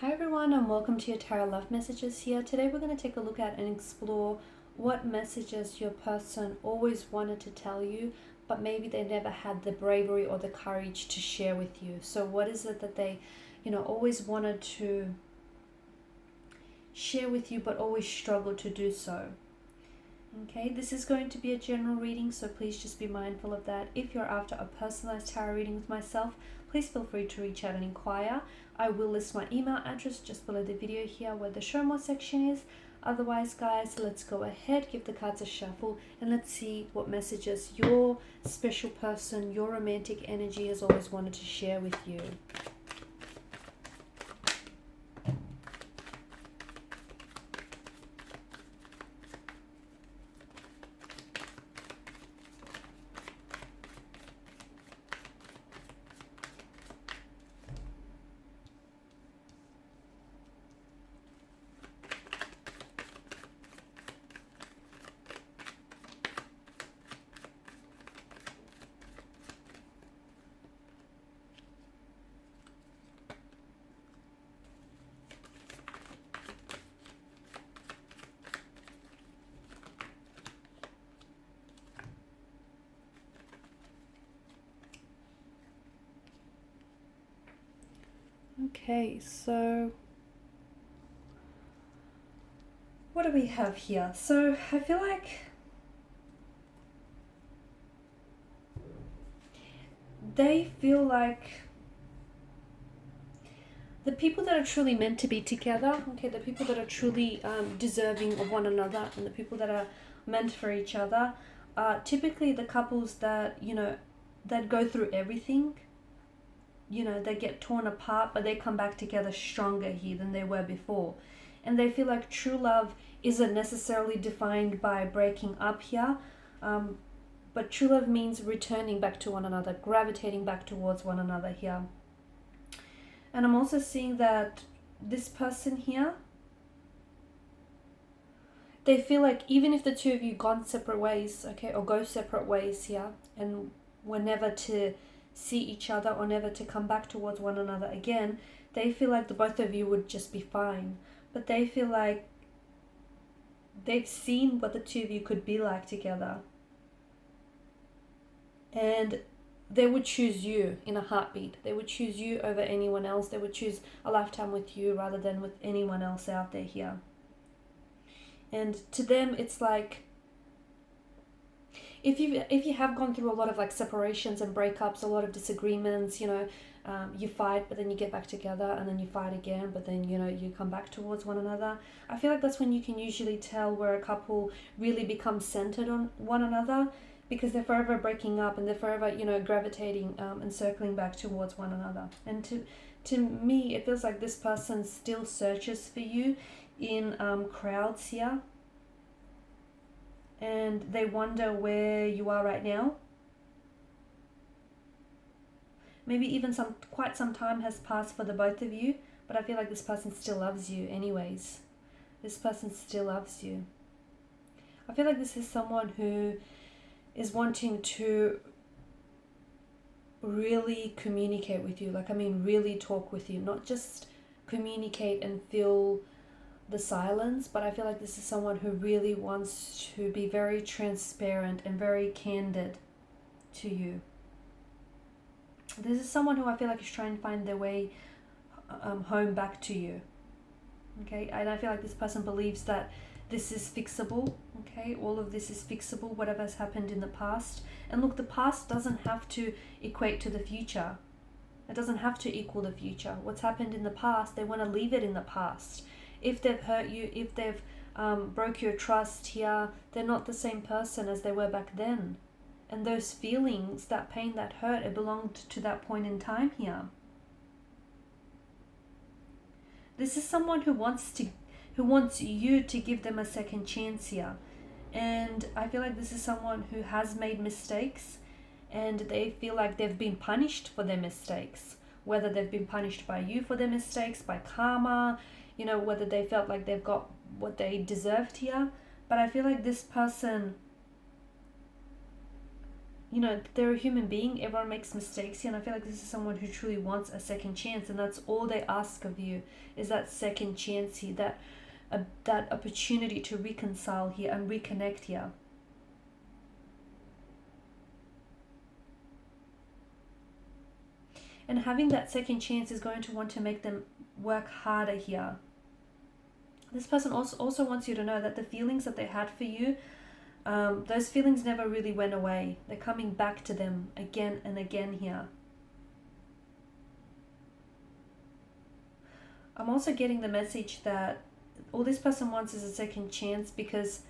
Hi everyone, and welcome to your Tarot Love Messages here. Today we're going to take a look at and explore what messages your person always wanted to tell you, but maybe they never had the bravery or the courage to share with you. So what is it that they, always wanted to share with you, but always struggled to do so? Okay, this is going to be a general reading, so please just be mindful of that. If you're after a personalized tarot reading with myself, please feel free to reach out and inquire. I will list my email address just below the video here where the show more section is. Otherwise, guys, let's go ahead, give the cards a shuffle, and let's see what messages your special person, your romantic energy has always wanted to share with you. Okay, so what do we have here? So I feel like they feel like the people that are truly meant to be together, okay, the people that are truly deserving of one another and the people that are meant for each other are typically the couples that, that go through everything. They get torn apart, but they come back together stronger here than they were before. And they feel like true love isn't necessarily defined by breaking up here, but true love means returning back to one another, gravitating back towards one another here. And I'm also seeing that this person here, they feel like even if the two of you gone separate ways, okay, or go separate ways here, and were never to see each other or never to come back towards one another again, they feel like the both of you would just be fine. But they feel like they've seen what the two of you could be like together. And they would choose you in a heartbeat. They would choose you over anyone else. They would choose a lifetime with you rather than with anyone else out there here. And to them, it's like, if you have gone through a lot of like separations and breakups, a lot of disagreements, you fight, but then you get back together, and then you fight again, but then, you come back towards one another. I feel like that's when you can usually tell where a couple really becomes centered on one another, because they're forever breaking up and they're forever, gravitating and circling back towards one another. And to me, it feels like this person still searches for you in crowds here. And they wonder where you are right now. Maybe even quite some time has passed for the both of you, but I feel like this person still loves you anyways. This person still loves you. I feel like this is someone who is wanting to really communicate with you. Really talk with you, not just communicate and feel the silence, but I feel like this is someone who really wants to be very transparent and very candid to you. This is someone who I feel like is trying to find their way home back to you. Okay, and I feel like this person believes that this is fixable. Okay, all of this is fixable, whatever has happened in the past. And look, the past doesn't have to equate to the future. It doesn't have to equal the future. What's happened in the past, they want to leave it in the past. If they've hurt you, if they've broke your trust here, they're not the same person as they were back then. And those feelings, that pain, that hurt, it belonged to that point in time here. This is someone who wants you to give them a second chance here. And I feel like this is someone who has made mistakes, and they feel like they've been punished for their mistakes. Whether they've been punished by you for their mistakes, by karma, whether they felt like they've got what they deserved here. But I feel like this person you know, they're a human being. Everyone makes mistakes here, and I feel like this is someone who truly wants a second chance, and that's all they ask of you, is that second chance here, that opportunity to reconcile here and reconnect here. And having that second chance is going to want to make them work harder here. This person also wants you to know that the feelings that they had for you, those feelings never really went away. They're coming back to them again and again here. I'm also getting the message that all this person wants is a second chance because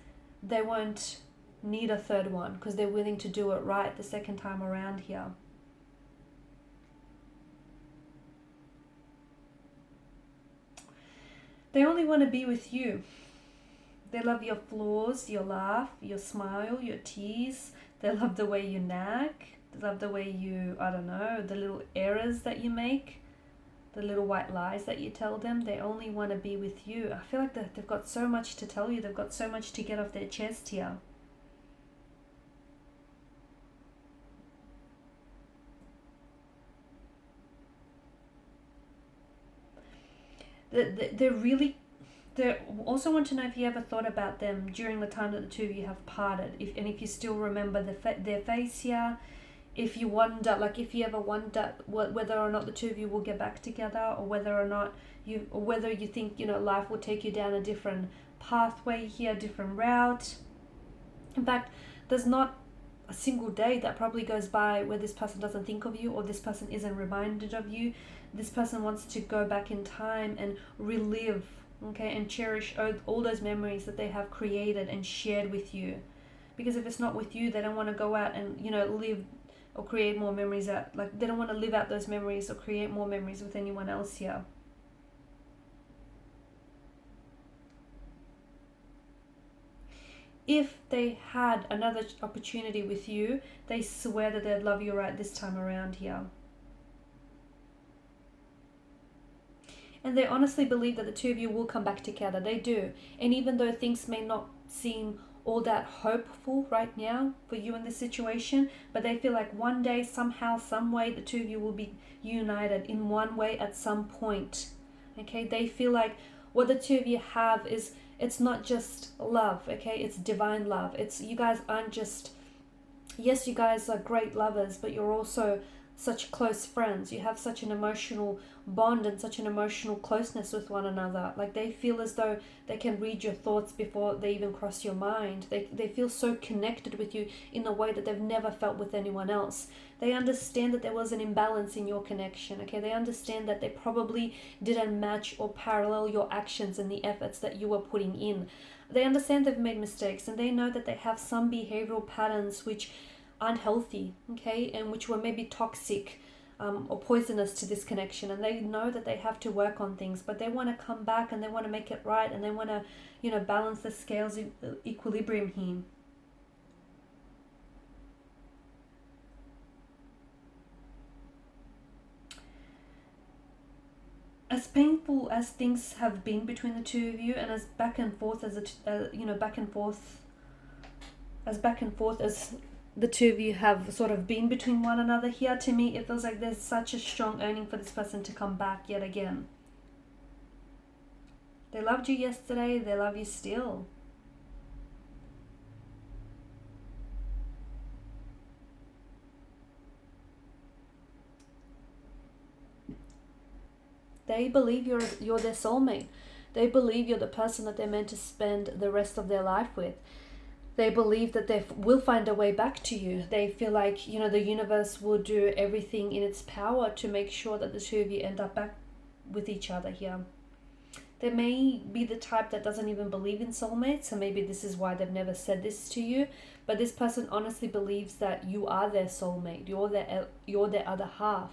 they won't need a third one, because they're willing to do it right the second time around here. They only want to be with you. They love your flaws, your laugh, your smile, your tease. They love the way you nag. They love the way you, I don't know, the little errors that you make, the little white lies that you tell them. They only want to be with you. I feel like they've got so much to tell you. They've got so much to get off their chest here. They also want to know if you ever thought about them during the time that the two of you have parted, if you still remember their face here, if you wonder, like if you ever wonder whether or not the two of you will get back together, or whether you think, you know, life will take you down a different pathway here, different route. In fact, there's not a single day that probably goes by where this person doesn't think of you, or this person isn't reminded of you. This person wants to go back in time and relive, okay, and cherish all those memories that they have created and shared with you. Because if it's not with you, they don't want to go out and, you know, live or create more memories out. Like, they don't want to live out those memories or create more memories with anyone else here. If they had another opportunity with you, they swear that they'd love you right this time around here. And they honestly believe that the two of you will come back together. They do. And even though things may not seem all that hopeful right now for you in this situation, but they feel like one day, somehow, some way, the two of you will be united in one way at some point. Okay? They feel like what the two of you have is, it's not just love, okay? It's divine love. It's, you guys aren't just, yes, you guys are great lovers, but you're also such close friends. You have such an emotional bond and such an emotional closeness with one another. Like, they feel as though they can read your thoughts before they even cross your mind. They feel so connected with you in a way that they've never felt with anyone else. They understand that there was an imbalance in your connection, okay? They understand that they probably didn't match or parallel your actions and the efforts that you were putting in. They understand they've made mistakes, and they know that they have some behavioral patterns which aren't healthy, okay, and which were maybe toxic or poisonous to this connection, and they know that they have to work on things, but they want to come back and they want to make it right, and they want to, you know, balance the scales of equilibrium here. As painful as things have been between the two of you, and as back and forth as back and forth as the two of you have sort of been between one another here, to me it feels like there's such a strong yearning for this person to come back yet again. They loved you yesterday, they love you still. They believe you're their soulmate. They believe you're the person that they're meant to spend the rest of their life with. They believe that they will find a way back to you. They feel like, you know, the universe will do everything in its power to make sure that the two of you end up back with each other here. They may be the type that doesn't even believe in soulmates, so maybe this is why they've never said this to you. But this person honestly believes that you are their soulmate. You're their other half.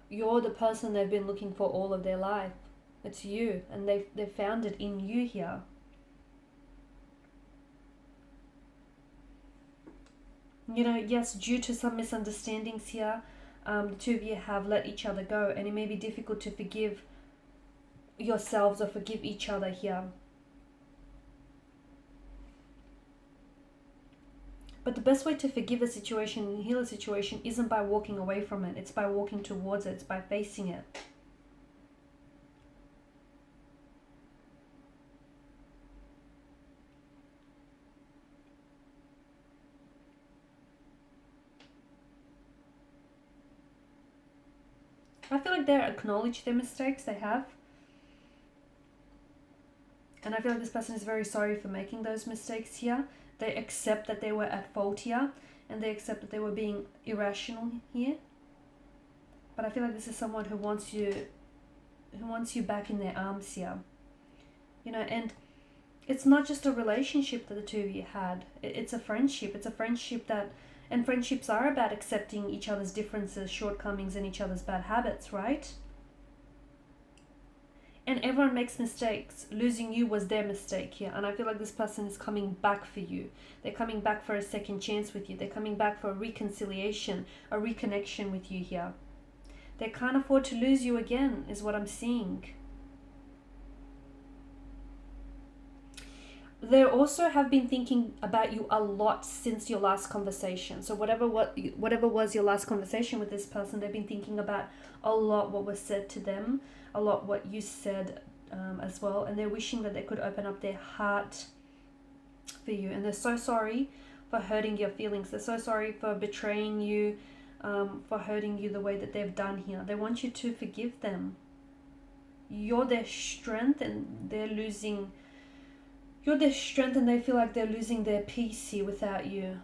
You're the person they've been looking for all of their life. It's you, and they've found it in you here. You know, yes, due to some misunderstandings here, the two of you have let each other go, and it may be difficult to forgive yourselves or forgive each other here. But the best way to forgive a situation and heal a situation isn't by walking away from it. It's by walking towards it. It's by facing it. I feel like they acknowledge their mistakes they have. And I feel like this person is very sorry for making those mistakes here. They accept that they were at fault here. And they accept that they were being irrational here. But I feel like this is someone who wants you back in their arms here. You know, and it's not just a relationship that the two of you had. It's a friendship. It's a friendship that... And friendships are about accepting each other's differences, shortcomings, and each other's bad habits, right? And everyone makes mistakes. Losing you was their mistake here. And I feel like this person is coming back for you. They're coming back for a second chance with you. They're coming back for a reconciliation, a reconnection with you here. They can't afford to lose you again, is what I'm seeing. They also have been thinking about you a lot since your last conversation. So whatever was your last conversation with this person, they've been thinking about a lot what was said to them, a lot what you said as well. And they're wishing that they could open up their heart for you. And they're so sorry for hurting your feelings. They're so sorry for betraying you, for hurting you the way that they've done here. They want you to forgive them. You're their strength and they're losing... You're their strength and they feel like they're losing their peace here without you.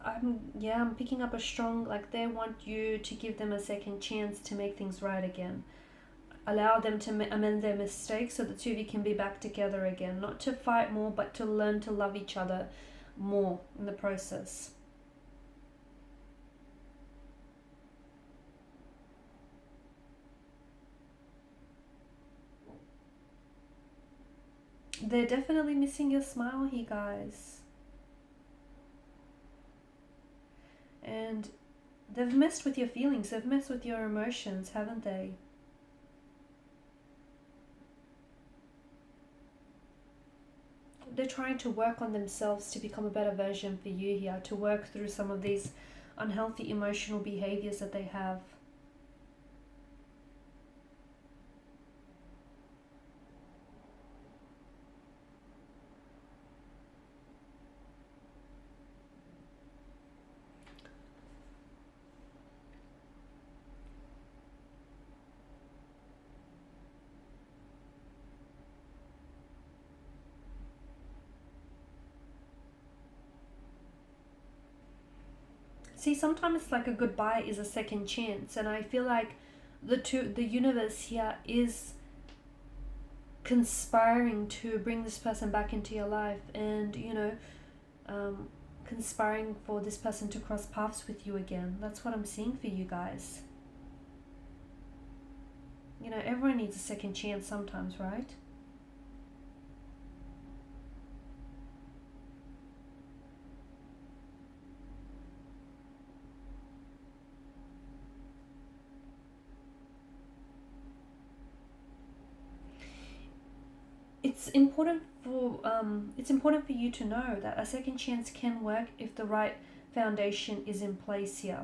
I'm picking up a strong, like they want you to give them a second chance to make things right again. Allow them to amend their mistakes so the two of you can be back together again. Not to fight more, but to learn to love each other more in the process. They're definitely missing your smile here, guys. And they've messed with your feelings. They've messed with your emotions, haven't they? They're trying to work on themselves to become a better version for you here. To work through some of these unhealthy emotional behaviors that they have. See, sometimes it's like a goodbye is a second chance, and I feel like the universe here is conspiring to bring this person back into your life, and conspiring for this person to cross paths with you again. That's what I'm seeing for you guys. Everyone needs a second chance sometimes, right? It's important for you to know that a second chance can work if the right foundation is in place here.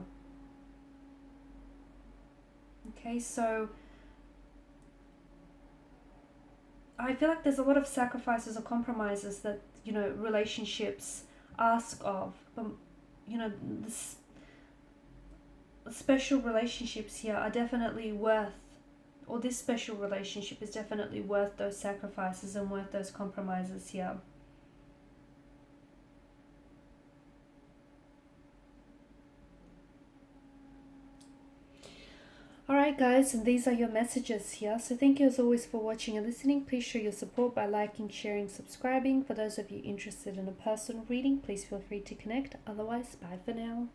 Okay, so I feel like there's a lot of sacrifices or compromises that relationships ask of, but this special relationships here are definitely worth, or this special relationship is definitely worth those sacrifices and worth those compromises here. Alright guys, and these are your messages here. So thank you as always for watching and listening. Please show your support by liking, sharing, subscribing. For those of you interested in a personal reading, please feel free to connect. Otherwise, bye for now.